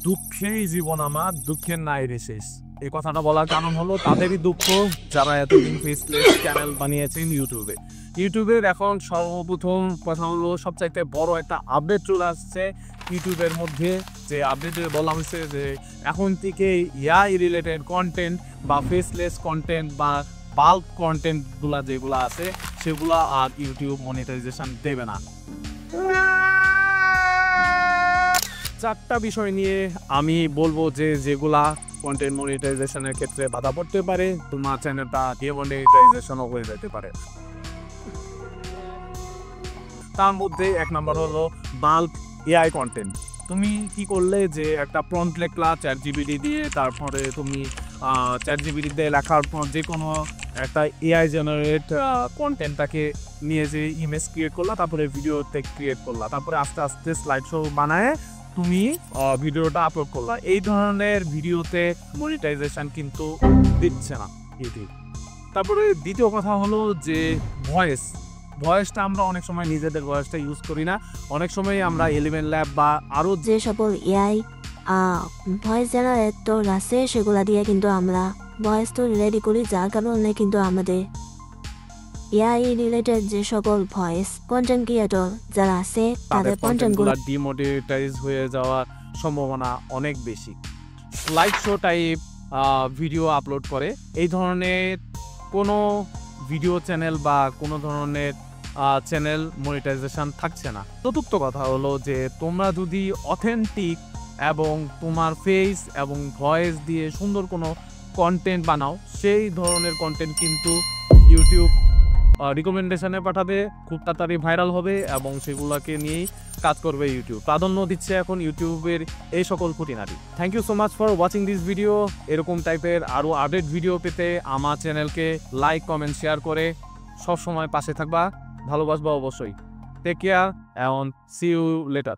দুঃখেই জীবন আমার, দুঃখের নাই রে শেষ। এই কথাটা বলার কারণ হলো তাদেরই দুঃখ যারা এতদিন ফেসলেস চ্যানেল বানিয়েছেন ইউটিউবে। ইউটিউবের এখন সর্বপ্রথম কথা হলো সবচাইতে বড় একটা আপডেট চলে আসছে ইউটিউবের মধ্যে, যে আপডেটে বলা হয়েছে যে এখন থেকে এআই রিলেটেড কন্টেন্ট বা ফেসলেস কন্টেন্ট বা বাল্ক কন্টেন্টগুলো যেগুলো আছে সেগুলো আর ইউটিউব মনিটাইজেশন দেবে না। চারটা বিষয় নিয়ে আমি বলবো যে যেগুলা কন্টেন্ট মনিটাইজেশনের ক্ষেত্রে বাধা পড়তে পারে, তোমার চ্যানেলটা ডিমনিটাইজেশনও হয়ে যেতে পারে। তার মধ্যে এক নম্বর হলো বাল্ক এআই কন্টেন্ট। তুমি কি করলে যে একটা প্রম্পট লেখলা চ্যাটজিপিটি দিয়ে, তারপরে তুমি চ্যাটজিপিটিতে লেখার পর যে কোনো একটা এআই জেনারেট কন্টেন্টটাকে নিয়ে যে ইমেজ ক্রিয়েট করলা, তারপরে ভিডিওতে ক্রিয়েট করলা, তারপরে আস্তে আস্তে স্লাইড শো বানায় তুমি ভিডিওটা আপলোড করলা। এই ধরনের ভিডিওতে মনিটাইজেশন কিন্তু দিচ্ছে না ইউটিউব। তারপরে দ্বিতীয় কথা হলো যে ভয়েসটা আমরা অনেক সময় নিজেদের ভয়েসটা ইউজ করি না, অনেক সময় আমরা এলিমেন্ট ল্যাব বা আরও যে সকল এআই ভয়েস জেনারেটর আছে সেগুলা দিয়ে কিন্তু আমরা ভয়েস তো রেডি করি, যার কারণে কিন্তু আমাদের এআই রিলেটেড যে সকল ভয়েস কন্টেন্ট ক্রিয়েটর যারা আছে তাদের কন্টেন্টগুলো ডিমনিটাইজ হয়ে যাওয়ার সম্ভাবনা অনেক বেশি। Slide show type video upload করে এই ধরনের কোনো ভিডিও চ্যানেল বা কোনো ধরনের চ্যানেল মনিটাইজেশন থাকছে না। চতুর্থ কথা হলো যে তোমরা যদি অথেন্টিক এবং তোমার ফেস এবং ভয়েস দিয়ে সুন্দর কোনো কন্টেন্ট বানাও, সেই ধরনের কন্টেন্ট কিন্তু ইউটিউব রিকমেন্ডেশনে পাঠাবে, খুব তাড়াতাড়ি ভাইরাল হবে এবং সেগুলোকে নিয়েই কাজ করবে ইউটিউব। প্রাধান্য দিচ্ছে এখন ইউটিউবের এই সকল খুঁটিনাটি। Thank you so much for watching this video. এরকম টাইপের আরও আপডেট ভিডিও পেতে আমার চ্যানেলকে লাইক, কমেন্ট, শেয়ার করে সবসময় পাশে থাকবা, ভালোবাসবা অবশ্যই। Take care and see you letter.